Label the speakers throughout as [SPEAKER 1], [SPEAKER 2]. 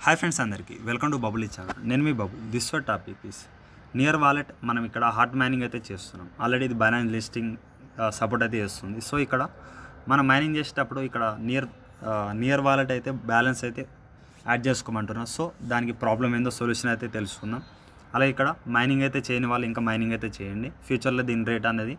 [SPEAKER 1] Hi friends అందరికీ welcome to Bubble channel. నేను మీ Bubble. This our topic is near wallet. మనం ఇక్కడ హాట్ మైనింగ్ అయితే చేస్తున్నాం. ఆల్రెడీ ఇది బైనాన్స్ లిస్టింగ్ సపోర్ట్ అయితే చేస్తుంది. సో ఇక్కడ మనం మైనింగ్ చేసేటప్పుడు ఇక్కడ నియర్ వాలెట్ అయితే బ్యాలెన్స్ అయితే యాడ్ చేసుకోమంటున్నాం. సో దానికి ప్రాబ్లం ఏందో సొల్యూషన్ అయితే తెలుసుకుందాం. అలాగే ఇక్కడ మైనింగ్ అయితే చేయని వాళ్ళు ఇంకా మైనింగ్ అయితే చేయండి. ఫ్యూచర్లో దీని రేట్ అనేది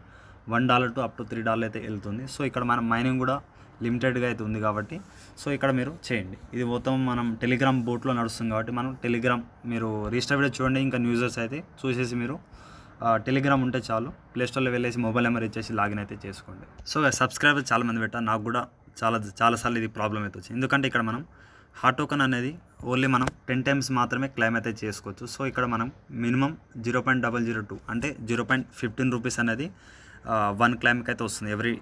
[SPEAKER 1] $1 టు అప్ టు $3 అయితే వెళ్తుంది. సో ఇక్కడ మనం మైనింగ్ కూడా లిమిటెడ్గా అయితే ఉంది కాబట్టి సో ఇక్కడ మీరు చేయండి. ఇది మొత్తం మనం టెలిగ్రామ్ బోట్లో నడుస్తుంది కాబట్టి మనం టెలిగ్రామ్ మీరు రిజిస్టర్ వీడియో చూడండి. ఇంకా న్యూజర్స్ అయితే చూసేసి మీరు టెలిగ్రామ్ ఉంటే చాలు, ప్లేస్టోర్లో వెళ్ళేసి మొబైల్ నెంబర్ ఇచ్చేసి లాగిన్ అయితే చేసుకోండి. సో సబ్స్క్రైబర్ చాలామంది పెట్టారు, నాకు కూడా చాలాసార్లు ఇది ప్రాబ్లం అయితే వచ్చింది. ఎందుకంటే ఇక్కడ మనం హాట్ టోకెన్ అనేది ఓన్లీ మనం 10 times మాత్రమే క్లెయిమ్ అయితే చేసుకోవచ్చు. సో ఇక్కడ మనం మినిమం 0.002 అంటే 0.15 రూపీస్ అనేది 1 క్లెయిమ్కి అయితే వస్తుంది. ఎవ్రీ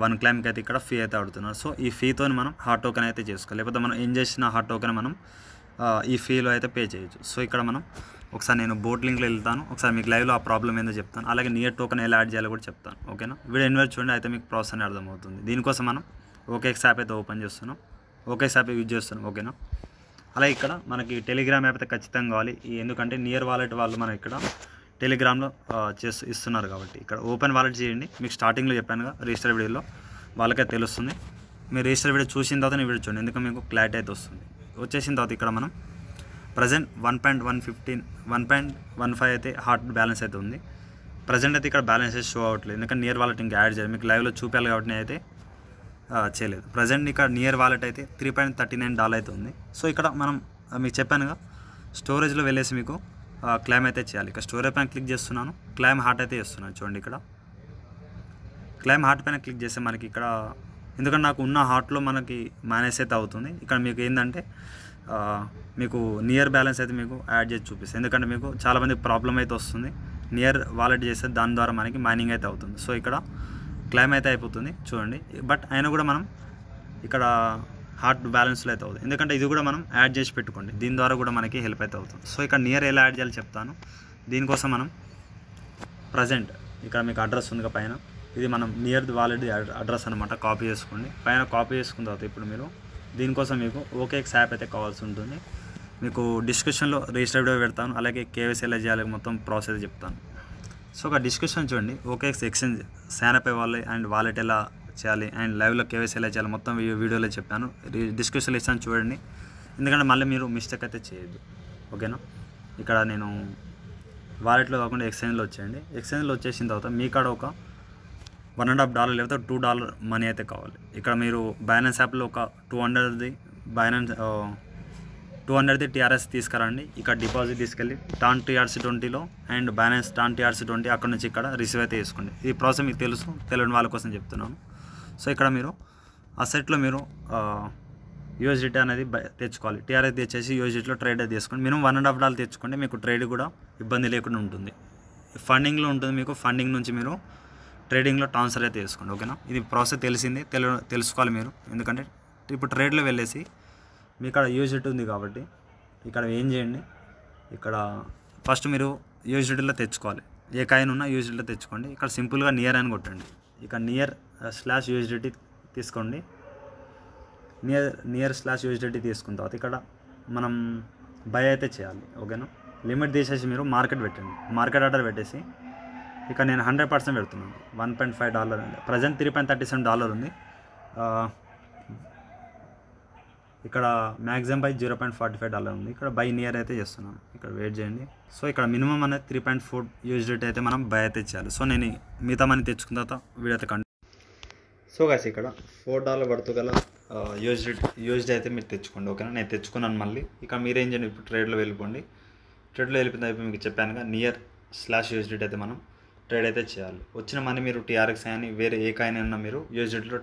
[SPEAKER 1] 1 క్లెయిమ్కి అయితే ఇక్కడ ఫీ అయితే అడుగుతున్నారు. సో ఈ ఫీతో మనం హాట్ టోకెన్ అయితే చేసుకోవాలి. లేకపోతే మనం ఏం చేసిన హాట్ టోకెన్ మనం ఈ ఫీలో అయితే పే చేయొచ్చు. సో ఇక్కడ మనం ఒకసారి నేను బోట్ లింక్లో వెళ్తాను, ఒకసారి మీకు లైవ్లో ఆ ప్రాబ్లం ఏందో చెప్తాను. అలాగే నియర్ టోకెన్ ఎలా యాడ్ చేయాలో కూడా చెప్తాను. ఓకేనా, వీడియో ఇన్వైట్ చూడండి, అయితే మీకు ప్రాసెస్ అని అర్థమవుతుంది. దీనికోసం మనం OKX యాప్ అయితే ఓపెన్ చేస్తున్నాం, OKX యాప్ యూజ్ చేస్తున్నాం. ఓకేనా, అలాగే ఇక్కడ మనకి టెలిగ్రామ్ యాప్ అయితే ఖచ్చితంగా కావాలి. ఎందుకంటే నియర్ వాలెట్ వాళ్ళు మనం ఇక్కడ టెలిగ్రామ్లో ఇస్తున్నారు కాబట్టి ఇక్కడ ఓపెన్ వాలెట్ చేయండి. మీకు స్టార్టింగ్లో చెప్పానుగా రిజిస్టర్ వీడియోలో, వాళ్ళకే తెలుస్తుంది. మీరు రిజిస్టర్ వీడియో చూసిన తర్వాత నేను వీడియో చూడండి, ఎందుకంటే మీకు క్లారిటీ అయితే వస్తుంది. వచ్చేసిన తర్వాత ఇక్కడ మనం ప్రజెంట్ 1.15 అయితే హాట్ బ్యాలెన్స్ అయితే ఉంది. ప్రజెంట్ అయితే ఇక్కడ బ్యాలెన్స్ అయితే షో అవ్వట్లేదు, ఎందుకంటే నియర్ వాలెట్ ఇంకా యాడ్ చేయాలి. మీకు లైవ్లో చూపించాలి కాబట్టి నేను అయితే చేయలేదు. ప్రజెంట్ ఇక్కడ నియర్ వాలెట్ అయితే $3.39 అయితే ఉంది. సో ఇక్కడ మనం మీకు చెప్పానుగా స్టోరేజ్లో వెళ్ళేసి మీకు క్లైమ్ అయితే చేయాలి. ఇక్కడ స్టోరేజ్ పైన క్లిక్ చేస్తున్నాను, క్లైమ్ హార్ట్ అయితే చేస్తున్నాను. చూడండి ఇక్కడ క్లైమ్ హార్ట్ పైన క్లిక్ చేస్తే మనకి ఇక్కడ, ఎందుకంటే నాకు ఉన్న హార్ట్లో మనకి మైనస్ అయితే అవుతుంది. ఇక్కడ మీకు ఏంటంటే మీకు నియర్ బ్యాలెన్స్ అయితే మీకు యాడ్ చేసి చూపిస్తుంది. ఎందుకంటే మీకు చాలామంది ప్రాబ్లం అయితే వస్తుంది. నియర్ వాలెట్ చేస్తే దాని ద్వారా మనకి మైనింగ్ అయితే అవుతుంది. సో ఇక్కడ క్లైమ్ అయితే అయిపోతుంది చూడండి. బట్ అయినా కూడా మనం ఇక్కడ హాట్ బ్యాలెన్స్లో అయితే అవుతుంది, ఎందుకంటే ఇది కూడా మనం యాడ్ చేసి పెట్టుకోండి. దీని ద్వారా కూడా మనకి హెల్ప్ అయితే అవుతుంది. సో ఇక్కడ నియర్ ఎలా యాడ్ చేయాలో చెప్తాను. దీనికోసం మనం ప్రజెంట్ ఇక్కడ మీకు అడ్రస్ ఉందిగా పైన, ఇది మనం నియర్ వాలెట్ అడ్రస్ అనమాట. కాపీ చేసుకోండి, పైన కాపీ చేసుకున్న తర్వాత ఇప్పుడు మీరు దీనికోసం మీకు OKX యాప్ అయితే కావాల్సి ఉంటుంది. మీకు డిస్క్రిప్షన్లో రిజిస్టర్ వీడియో పెడతాను, అలాగే KYC ఎలా చేయాలి మొత్తం ప్రాసెస్ చెప్తాను. సో ఒక డిస్క్రిప్షన్ చూడండి, OKX ఎక్స్చేంజ్ సైన్ అప్ అవ్వాలి అండ్ వాలెట్ ఎలా చేయాలి అండ్ లైవ్లో KYC ఎలా చేయాలి మొత్తం వీడియోలో చెప్పాను. డిస్క్రిప్షన్లో ఇస్తాను చూడండి, ఎందుకంటే మళ్ళీ మీరు మిస్టేక్ అయితే చేయొద్దు. ఓకేనా, ఇక్కడ నేను వాలెట్లో కాకుండా ఎక్స్చేంజ్లో వచ్చేయండి. ఎక్స్చేంజ్లో వచ్చేసిన తర్వాత మీ కాడ ఒక $1.5 లేకపోతే $2 మనీ అయితే కావాలి. ఇక్కడ మీరు బైనాన్స్ యాప్లో ఒక 200ది TRS తీసుకురండి. ఇక్కడ డిపాజిట్ తీసుకెళ్ళి టాన్ TRC20లో అండ్ బైనాన్స్ టాన్ TRC20 అక్కడ నుంచి ఇక్కడ రిసీవ్ అయితే చేసుకోండి. ఈ ప్రాసెస్ మీకు తెలియని వాళ్ళ కోసం చెప్తున్నాను. సో ఇక్కడ మీరు అసెట్లో మీరు USDT అనేది తెచ్చుకోవాలి. TRS తెచ్చేసి USDTలో ట్రేడ్ అయితే తీసుకోండి. మినిమం $1.5 తెచ్చుకోండి, మీకు ట్రేడ్ కూడా ఇబ్బంది లేకుండా ఉంటుంది. ఫండింగ్లో ఉంటుంది, మీకు ఫండింగ్ నుంచి మీరు ట్రేడింగ్లో ట్రాన్స్ఫర్ అయితే చేసుకోండి. ఓకేనా, ఇది ప్రాసెస్ తెలిసింది, తెలుసుకోవాలి మీరు. ఎందుకంటే ఇప్పుడు ట్రేడ్లో వెళ్ళేసి మీ ఇక్కడ USDT ఉంది కాబట్టి ఇక్కడ ఏం చేయండి, ఇక్కడ ఫస్ట్ మీరు USDTలో తెచ్చుకోవాలి. ఏ కాయిన్ ఉన్నా USDTలో తెచ్చుకోండి. ఇక్కడ సింపుల్గా నియర్ అని కొట్టండి. ఇక నియర్/USDT తీసుకోండి. నియర్/USDT తీసుకున్న తర్వాత ఇక్కడ మనం బై అయితే చేయాలి. ఓకేనా, లిమిట్ తీసేసి మీరు మార్కెట్ పెట్టండి. మార్కెట్ ఆర్డర్ పెట్టేసి ఇక్కడ నేను 100% పెడుతున్నాను. $1.5 ప్రజెంట్ $3.37 ఉంది. ఇక్కడ మ్యాక్సిమం బై $0.45 ఉంది. ఇక్కడ బై నియర్ అయితే చేస్తున్నాను, ఇక్కడ వెయిట్ చేయండి. సో ఇక్కడ మినిమం అనేది 3.4 USDT అయితే మనం బై అయితే చేయాలి. సో నేను మిగతా మనీ తెచ్చుకున్న తర్వాత వీడియో అయితే సో గాయ్స్ ఇక్కడ $4 పడుతూ గల USD అయితే మీరు తెచ్చుకోండి. ఓకేనా, నేను తెచ్చుకున్నాను. మళ్ళీ ఇక్కడ మీరేం చేయండి, ఇప్పుడు ట్రేడ్లో వెళ్ళిపోండి. ట్రేడ్లో వెళ్ళిపోయిన అయిపోయి మీకు చెప్పానుగా నియర్/USDT అయితే మనం ట్రేడ్ అయితే చేయాలి. వచ్చిన మనీ మీరు TRX అని వేరే ఏ కాయిన్ అయినా మీరు USDTలో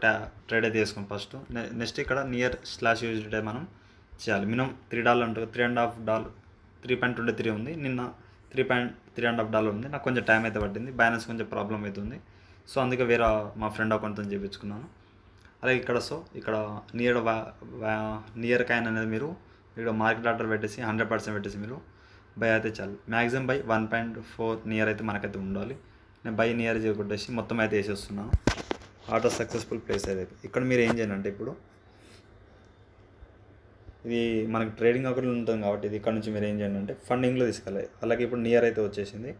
[SPEAKER 1] ట్రేడ్ అయితే చేసుకోండి ఫస్ట్. నెక్స్ట్ ఇక్కడ నియర్/USDT మనం చేయాలి. మినిమం $3 ఉంటుంది, $3.5 3.23 ఉంది. నిన్న $3.3.5 ఉంది. నాకు కొంచెం టైం అయితే పట్టింది, బ్యాలెన్స్ కొంచెం ప్రాబ్లం అవుతుంది. సో అందుకే వేరే మా ఫ్రెండ్ అకౌంట్తో చేయించుకున్నాను. అలాగే ఇక్కడ సో ఇక్కడ నియర్ కాయిన్ అనేది మీరు ఇక్కడ మార్కెట్ ఆర్డర్ పెట్టేసి 100% పెట్టేసి మీరు బై అయితే చాలు. మ్యాక్సిమం బై 1.4 నియర్ అయితే మనకైతే ఉండాలి. నేను బై నియర్ కొట్టేసి మొత్తం అయితే వేసేస్తున్నాను. ఆర్డర్ సక్సెస్ఫుల్ ప్లేస్ అయితే ఇక్కడ మీరు ఏం చేయాలంటే ఇప్పుడు ఇది మనకి ట్రేడింగ్ అకౌంట్ ఉంటుంది కాబట్టి ఇది ఇక్కడ నుంచి మీరు ఏం చేయండి అంటే ఫండింగ్లో తీసుకెళ్ళాలి. అలాగే ఇప్పుడు నియర్ అయితే వచ్చేసింది.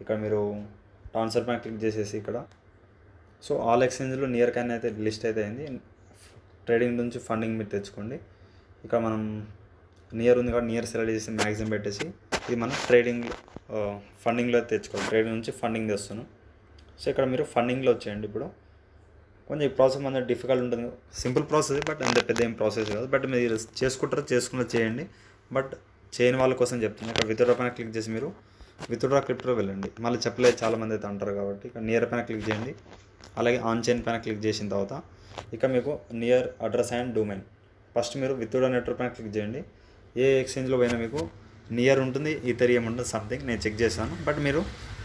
[SPEAKER 1] ఇక్కడ మీరు ట్రాన్స్ఫర్ పైన క్లిక్ చేసేసి ఇక్కడ సో ఆల్ ఎక్స్చేంజ్లో నియర్ కాయిన్ అయితే లిస్ట్ అయితే అయింది. ట్రేడింగ్ నుంచి ఫండింగ్ మీరు తెచ్చుకోండి. ఇక్కడ మనం నియర్ ఉంది కాబట్టి నియర్ సెలెక్ట్ చేసి మ్యాక్సిమం పెట్టేసి ఇది మనం ట్రేడింగ్ ఫండింగ్లో తెచ్చుకోవాలి. ట్రేడింగ్ నుంచి ఫండింగ్ తెస్తున్నాం. సో ఇక్కడ మీరు ఫండింగ్లో వచ్చేయండి. ఇప్పుడు కొంచెం ఈ ప్రాసెస్ మన డిఫికల్ట్ ఉంటుంది, సింపుల్ ప్రాసెస్ బట్ అంత పెద్ద ఏం ప్రాసెస్ కాదు. బట్ మీరు చేసుకున్న చేయండి. బట్ చేయని వాళ్ళ కోసం చెప్తున్నాను. ఇక్కడ విత్డ్రా పైన క్లిక్ చేసి మీరు విత్డ్రా క్రిప్టో వెళ్ళండి. మళ్ళీ చెప్పలేదు చాలామంది అయితే అంటారు కాబట్టి ఇక్కడ నియర్ పైన క్లిక్ చేయండి. అలాగే ఆన్ చైన్ పైన క్లిక్ చేసిన తర్వాత ఇక మీకు near address and domain first మీరు విత్డ్రా నెట్వర్క్ పైన క్లిక్ చేయండి. ఏ ఎక్స్చేంజ్లో పోయినా మీకు నియర్ ఉంటుంది, ఈథెరియం ఉంటుంది సంథింగ్, నేను చెక్ చేశాను. బట్ మీరు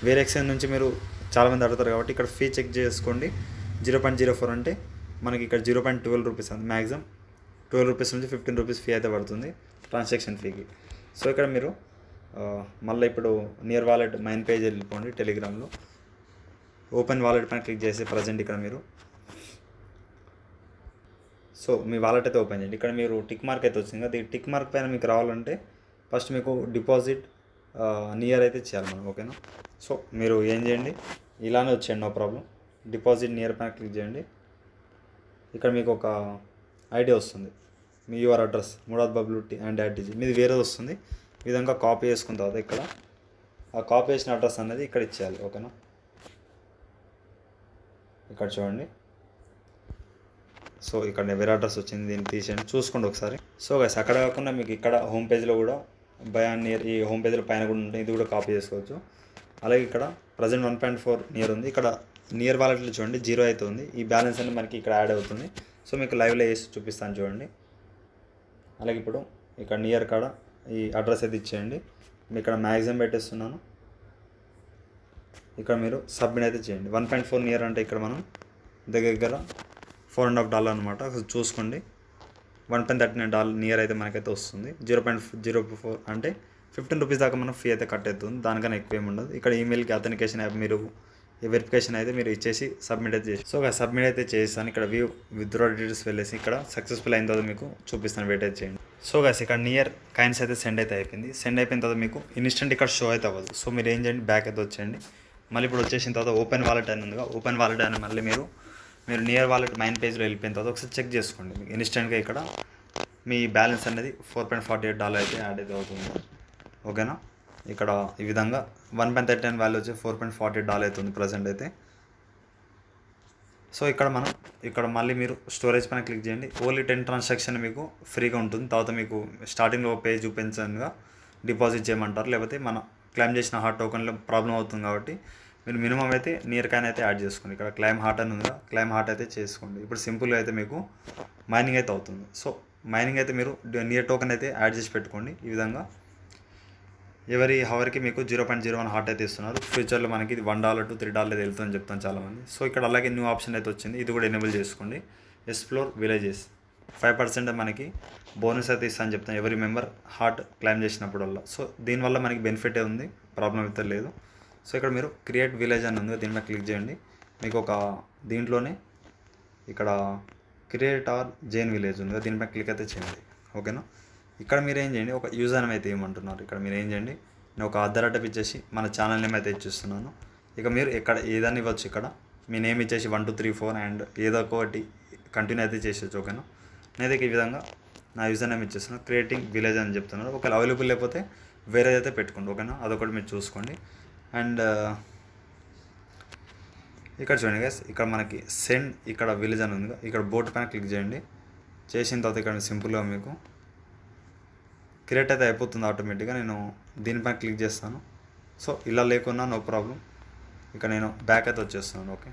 [SPEAKER 1] వేరే ఎక్స్చేంజ్ నుంచి మీరు చాలామంది అడుగుతారు కాబట్టి ఇక్కడ ఫీ చెక్ చేసుకోండి. 0.04 అంటే మనకి ఇక్కడ 0.12 రూపీస్ అంది. మ్యాక్సిమం 12 రూపీస్ నుంచి 15 రూపీస్ ఫీ అయితే పడుతుంది ట్రాన్సాక్షన్ ఫీకి. సో ఇక్కడ మీరు మళ్ళీ ఇప్పుడు నియర్ వాలెట్ మైన్ పేజ్ వెళ్ళిపోండి. టెలిగ్రామ్లో ఓపెన్ వాలెట్ పైన క్లిక్ చేసి ప్రజెంట్ ఇక్కడ మీరు సో మీ వాలెట్ అయితే ఓపెన్ చేయండి. ఇక్కడ మీరు టిక్ మార్క్ అయితే వచ్చింది కదా, ఈ టిక్ మార్క్ పైన మీకు రావాలంటే ఫస్ట్ మీకు డిపాజిట్ నియర్ అయితే చేయాలి మనం, ఓకేనా. సో మీరు ఏం చేయండి, ఇలానే వచ్చేయండి, నో ప్రాబ్లం. డిపాజిట్ నియర్ పైన క్లిక్ చేయండి. ఇక్కడ మీకు ఒక ఐడియా వస్తుంది, me your address Murad Bablu and @. మీది వేరేది వస్తుంది. ఈ విధంగా కాపీ చేసుకున్న తర్వాత ఇక్కడ ఆ కాపీ చేసిన అడ్రస్ అనేది ఇక్కడ ఇచ్చేయాలి, ఓకేనా. ఇక్కడ చూడండి. సో ఇక్కడ వేరే అడ్రస్ వచ్చింది, దీన్ని తీసేయండి, చూసుకోండి ఒకసారి. సో గైస్ అక్కడ కాకుండా మీకు ఇక్కడ హోమ్ పేజ్లో కూడా బయాన్ నియర్, ఈ హోమ్ పేజ్లో పైన కూడా ఉంటుంది, ఇది కూడా కాపీ చేసుకోవచ్చు. అలాగే ఇక్కడ ప్రజెంట్ 1.4 నియర్ ఉంది. ఇక్కడ నియర్ వాలెట్లో చూడండి 0 అయితే ఉంది. ఈ బ్యాలెన్స్ అనేది మనకి ఇక్కడ యాడ్ అవుతుంది. సో మీకు లైవ్లో వేసి చూపిస్తాను చూడండి. అలాగే ఇప్పుడు ఇక్కడ నియర్ కాడ ఈ అడ్రస్ అయితే ఇచ్చేయండి. మీకు ఇక్కడ మ్యాక్సిమం పెట్టేస్తున్నాను. ఇక్కడ మీరు సబ్మిట్ అయితే చేయండి. 1.4 నియర్ అంటే ఇక్కడ మనం దగ్గర $4.5 అనమాట. చూసుకోండి. $1.39 నియర్ అయితే మనకైతే వస్తుంది. 0.04 అంటే 15 రూపీస్ దాకా మనం ఫీ అయితే కట్ అవుతుంది, దానికన్నా ఎక్కువ ఏమి ఉండదు. ఇక్కడ ఈమెయిల్కి అథెంటికేషన్ యాప్ మీరు ఈ వెరిఫికేషన్ అయితే మీరు ఇచ్చేసి సబ్మిట్ అయితే చేసి, సో సబ్మిట్ అయితే చేస్తాను. ఇక్కడ వ్యూ విత్డ్రా డీటెయిల్స్ వెళ్ళేసి ఇక్కడ సక్సెస్ఫుల్ అయిన తర్వాత మీకు చూపిస్తాను, వెయిట్ అయితే చేయండి. సో గైస్ ఇక్కడ నియర్ కాయిన్స్ అయితే సెండ్ అయితే అయిపోయింది. సెండ్ అయిపోయిన తర్వాత మీకు ఇన్స్టెంట్ ఇక్కడ షో అయితే అవ్వదు. సో మీరు ఏం చేయండి, బ్యాక్ అయితే వచ్చేయండి. మళ్ళీ ఇప్పుడు వచ్చేసిన తర్వాత ఓపెన్ వాలెట్ అని ఉందిగా, ఓపెన్ వాలెట్ అని మళ్ళీ మీరు నియర్ వాలెట్ మైన్ పేజ్లో వెళ్ళిపోయిన తర్వాత ఒకసారి చెక్ చేసుకోండి. మీకు ఇన్స్టెంట్గా ఇక్కడ మీ బ్యాలెన్స్ అనేది $4.48 అయితే యాడ్ అయితే అవుతుంది, ఓకేనా. ఇక్కడ ఈ విధంగా 1.39 వాల్యూ వచ్చి $4.48 అవుతుంది ప్రజెంట్ అయితే. సో ఇక్కడ మళ్ళీ మీరు స్టోరేజ్ పైన క్లిక్ చేయండి. ఓన్లీ 10 ట్రాన్సాక్షన్ మీకు ఫ్రీగా ఉంటుంది. తర్వాత మీకు స్టార్టింగ్లో పేజ్ చూపించగా డిపాజిట్ చేయమంటారు, లేకపోతే మనం క్లైమ్ చేసిన హార్ట్ టోకెన్లో ప్రాబ్లం అవుతుంది కాబట్టి మీరు మినిమం అయితే నియర్ కాయిన్ అయితే యాడ్ చేసుకోండి. ఇక్కడ క్లైమ్ హార్ట్ అని ఉందిగా, క్లైమ్ హార్ట్ అయితే చేసుకోండి. ఇప్పుడు సింపుల్గా అయితే మీకు మైనింగ్ అయితే అవుతుంది. సో మైనింగ్ అయితే మీరు నియర్ టోకెన్ అయితే యాడ్ చేసి పెట్టుకోండి. ఈ విధంగా ఎవరి హవర్కి మీకు 0.01 హార్ట్ అయితే ఇస్తున్నారు. ఫ్యూచర్లో మనకి ఇది $1 to $3 వెళ్తుందని చెప్తాను చాలామంది. సో ఇక్కడ అలాగే న్యూ ఆప్షన్ అయితే వచ్చింది, ఇది కూడా ఎనేబుల్ చేసుకోండి. ఎక్స్ప్లోర్ విలేజెస్ 5% మనకి బోనస్ అయితే ఇస్తాను చెప్తాను ఎవరి మెంబర్ హార్ట్ క్లైమ్ చేసినప్పుడల్లా. సో దీనివల్ల మనకి బెనిఫిటే ఉంది, ప్రాబ్లం అయితే లేదు. సో ఇక్కడ మీరు క్రియేట్ విలేజ్ అని ఉంది, దీని మీద క్లిక్ చేయండి. మీకు ఒక దీంట్లోనే ఇక్కడ క్రియేట్ ఆర్ జైన్ విలేజ్ ఉంది, దీనిపై క్లిక్ అయితే చేయండి, ఓకేనా. ఇక్కడ మీరు ఏం చేయండి, ఒక యూజర్ నేమ్ అయితే ఏమంటున్నారు. ఇక్కడ మీరు ఏం చేయండి, నేను ఒక ఆధార్ అటప్ ఇచ్చేసి మన ఛానల్ నేమ్ అయితే ఇచ్చిస్తున్నాను. ఇక మీరు ఎక్కడ ఏదైనా ఇవ్వచ్చు. ఇక్కడ మీ నేమ్ ఇచ్చేసి 1 2 3 4 అండ్ ఏదో ఒకటి కంటిన్యూ అయితే చేసేచ్చు, ఓకేనా. నేనైతే ఈ విధంగా నా యూజర్ నేమ్ ఇచ్చేస్తున్నాను. క్రియేటింగ్ విలేజ్ అని చెప్తున్నారు. ఒకవేళ అవైలబుల్ లేకపోతే వేరేదైతే పెట్టుకోండి, ఓకేనా. అదొకటి మీరు చూసుకోండి. అండ్ ఇక్కడ చూడండి గైస్, ఇక్కడ మనకి సెండ్ ఇక్కడ విలేజ్ అని ఉంది, ఇక్కడ బోర్డు పైన క్లిక్ చేయండి. చేసిన తర్వాత ఇక్కడ సింపుల్గా మీకు క్రియేట్ అయితే అయిపోతుంది ఆటోమేటిక్గా. నేను దీనిపైన క్లిక్ చేస్తాను. సో ఇలా లేకున్నా నో ప్రాబ్లం, ఇక నేను బ్యాక్ అయితే వచ్చేస్తున్నాను, ఓకే.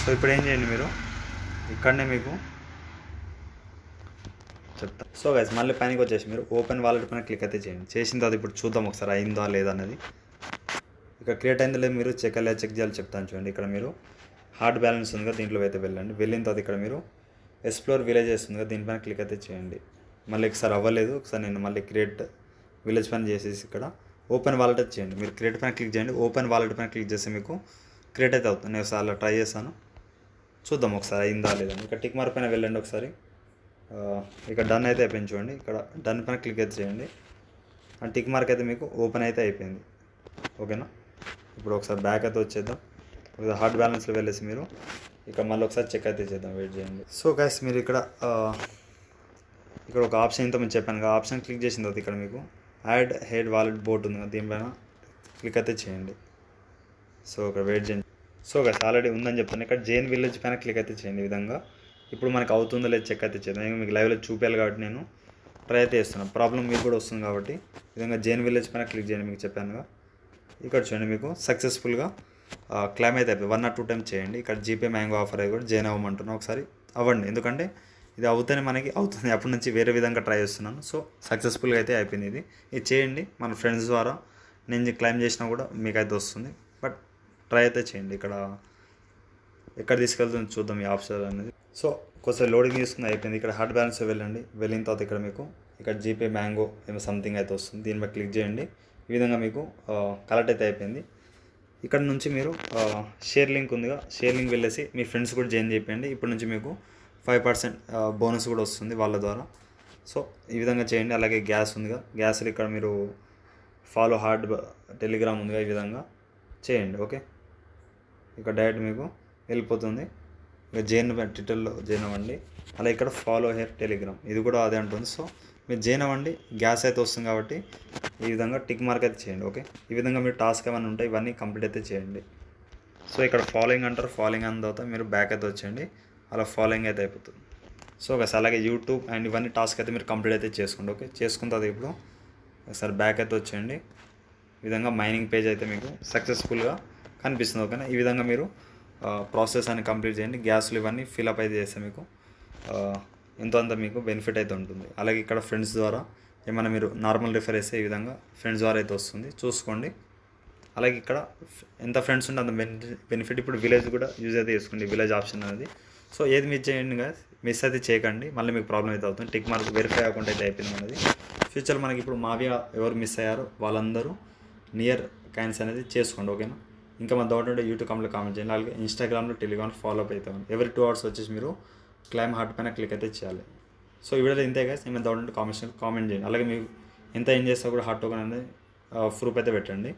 [SPEAKER 1] సో ఇప్పుడు ఏం చేయండి, మీరు ఇక్కడనే మీకు చెప్తాను. సో గైస్ మళ్ళీ పైనకి వచ్చేసి మీరు ఓపెన్ వాలెట్ పైన క్లిక్ అయితే చేయండి. చేసిన తర్వాత ఇప్పుడు చూద్దాం ఒకసారి అయిందా లేదా అనేది. ఇక్కడ క్రియేట్ అయిందో లేదు మీరు చెక్ చేయాలి చెప్తాను చూడండి. ఇక్కడ మీరు హార్ట్ బ్యాలెన్స్ ఉంది కదా, దీంట్లో అయితే వెళ్ళండి. వెళ్ళిన తర్వాత ఇక్కడ మీరు ఎక్స్ప్లోర్ విలేజెస్ ఉంది కదా, దీనిపైన క్లిక్ అయితే చేయండి. మళ్ళీ ఒకసారి అవ్వలేదు, ఒకసారి నేను మళ్ళీ క్రియేట్ విలేజ్ పైన చేసేసి ఇక్కడ ఓపెన్ వాలెట్ అయితే చేయండి. మీరు క్రియేట్ పైన క్లిక్ చేయండి. ఓపెన్ వాలెట్ పైన క్లిక్ చేస్తే మీకు క్రియేట్ అయితే అవుతుంది. నేను ఒకసారి అలా ట్రై చేస్తాను, చూద్దాం ఒకసారి అయిందా లేదని. ఇక్కడ టిక్ మార్క్ పైన వెళ్ళండి ఒకసారి. ఇక్కడ డన్ అయితే అయిపోయింది చూడండి. ఇక్కడ డన్ పైన క్లిక్ అయితే చేయండి. అండ్ టిక్ మార్క్ అయితే మీకు ఓపెన్ అయితే అయిపోయింది. ఓకేనా. ఇప్పుడు ఒకసారి బ్యాక్ అయితే వచ్చేద్దాం. హార్ట్ బ్యాలెన్స్లో వెళ్ళేసి మీరు ఇక్కడ మళ్ళీ ఒకసారి చెక్ అయితే చేద్దాం. వెయిట్ చేయండి. సో గైస్ మీరు ఇక్కడ ఒక ఆప్షన్ ఇంత నేను చెప్పాను కదా, ఆప్షన్ క్లిక్ చేసిన తర్వాత ఇక్కడ మీకు యాడ్ హెడ్ వాలెట్ బోట్ ఉంది కదా, దీనిపైన క్లిక్ అయితే చేయండి. సో ఇక్కడ వెయిట్ చేయండి. సో గైస్ ఆల్రెడీ ఉందని చెప్తాను. ఇక్కడ జైన్ విలేజ్ పైన క్లిక్ అయితే చేయండి. ఈ విధంగా ఇప్పుడు మనకు అవుతుందో లేదు చెక్ అయితే చేద్దాం. నేను మీకు లైవ్లో చూపించాలి కాబట్టి నేను ట్రై అయితే చేస్తున్నాను. ప్రాబ్లం మీకు కూడా వస్తుంది కాబట్టి ఈ విధంగా జైన్ విలేజ్ పైన క్లిక్ చేయండి. మీకు చెప్పానుగా ఇక్కడ చూడండి మీకు సక్సెస్ఫుల్గా క్లైమ్ అయితే అయిపోయి 1 or 2 టైమ్స్ చేయండి. ఇక్కడ జీపే మ్యాంగో ఆఫర్ అయ్యి కూడా జాయిన్ అవ్వమంటున్నాను. ఒకసారి అవ్వండి, ఎందుకంటే ఇది అవుతేనే మనకి అవుతుంది. అప్పటి నుంచి వేరే విధంగా ట్రై చేస్తున్నాను. సో సక్సెస్ఫుల్గా అయితే అయిపోయింది. ఇది చేయండి మన ఫ్రెండ్స్ ద్వారా. నేను క్లైమ్ చేసినా కూడా మీకైతే వస్తుంది. బట్ ట్రై అయితే చేయండి. ఇక్కడ ఎక్కడ తీసుకెళ్తుంది చూద్దాం ఈ ఆప్షన్ అనేది. సో కొంచెం లోడింగ్ తీసుకుని అయిపోయింది. ఇక్కడ హార్ట్ బ్యాలెన్స్ వెళ్ళండి. వెళ్ళిన తర్వాత ఇక్కడ మీకు ఇక్కడ జీపే మ్యాంగో ఏమో సంథింగ్ అయితే వస్తుంది. దీనిపై క్లిక్ చేయండి. ఈ విధంగా మీకు కలెక్ట్ అయితే అయిపోయింది. ఇక్కడ నుంచి మీరు షేర్ లింక్ ఉందిగా, షేర్ లింక్ వెళ్ళేసి మీ ఫ్రెండ్స్ కూడా జాయిన్ చేయండి. ఇప్పటి నుంచి మీకు 5% బోనస్ కూడా వస్తుంది వాళ్ళ ద్వారా. సో ఈ విధంగా చేయండి. అలాగే గ్యాస్ ఉందిగా, గ్యాస్లో ఇక్కడ మీరు ఫాలో హార్ట్ టెలిగ్రామ్ ఉందిగా, ఈ విధంగా చేయండి. ఓకే, ఇక్కడ డైరెక్ట్ మీకు వెళ్ళిపోతుంది. ఇక జాయిన్ ట్విట్టర్లో జాయిన్ అవ్వండి. అలా ఇక్కడ ఫాలో హెయిర్ టెలిగ్రామ్ ఇది కూడా అదే అంటుంది. సో మీరు జాయిన్ అవ్వండి. గ్యాస్ అయితే వస్తుంది కాబట్టి ఈ విధంగా టిక్ మార్క్ అయితే చేయండి. ఓకే, ఈ విధంగా మీరు టాస్క్ ఏమైనా ఉంటాయి ఇవన్నీ కంప్లీట్ అయితే చేయండి. సో ఇక్కడ ఫాలోయింగ్ అంటారు. ఫాలోయింగ్ అయిన తర్వాత మీరు బ్యాక్ అయితే వచ్చేయండి. అలా ఫాలోయింగ్ అయితే అయిపోతుంది. సో అలాగే యూట్యూబ్ అండ్ ఇవన్నీ టాస్క్ అయితే మీరు కంప్లీట్ అయితే చేసుకోండి. ఓకే, చేసుకున్న తర్వాత ఇప్పుడు ఒకసారి బ్యాక్ అయితే వచ్చేయండి. ఈ విధంగా మైనింగ్ పేజ్ అయితే మీకు సక్సెస్ఫుల్గా కనిపిస్తుంది. ఓకేనా, ఈ విధంగా మీరు ప్రాసెస్ అని కంప్లీట్ చేయండి. గ్యాస్లు ఇవన్నీ ఫిల్అప్ అయితే చేస్తే మీకు ఎంతో అంత మీకు బెనిఫిట్ అయితే ఉంటుంది. అలాగే ఇక్కడ ఫ్రెండ్స్ ద్వారా ఏమైనా మీరు నార్మల్ రిఫర్ చేస్తే ఈ విధంగా ఫ్రెండ్స్ ద్వారా అయితే వస్తుంది, చూసుకోండి. అలాగే ఇక్కడ ఎంత ఫ్రెండ్స్ ఉంటే అంత బెనిఫిట్. ఇప్పుడు విలేజ్ కూడా యూజ్ అయితే చేసుకోండి, విలేజ్ ఆప్షన్ అనేది. సో ఏది మిస్ చేయండి కదా, మిస్ అయితే చేయకండి, మళ్ళీ మీకు ప్రాబ్లం అయితే అవుతుంది. టిక్ మార్క్ వెరిఫై అకౌంట్ అయితే అయిపోయింది అనేది. ఫ్యూచర్ మనకి ఇప్పుడు మావియా ఎవరు మిస్ అయ్యారో వాళ్ళందరూ నియర్ కాయిన్స్ అనేది చేసుకోండి. ఓకేనా, ఇంకా మన డౌట్ ఉంటే యూట్యూబ్ కామెంట్ చేయండి. అలాగే ఇన్స్టాగ్రామ్లో టెలిగ్రామ్లో ఫాలో అప్ అవుతాం. ఎవ్రీ 2 hours వచ్చేసి మీరు క్లైమ్ హార్ట్ పైన క్లిక్ అయితే చేయాలి. సో ఈ వీడియోలో ఇంతే గైస్. ఏమైనా డౌట్ ఉంటే కామెంట్ చేయండి. అలాగే మీకు ఎంత ఏం చేస్తా కూడా హార్ట్ టోకెన్ అనేది ప్రూఫ్ అయితే పెట్టండి.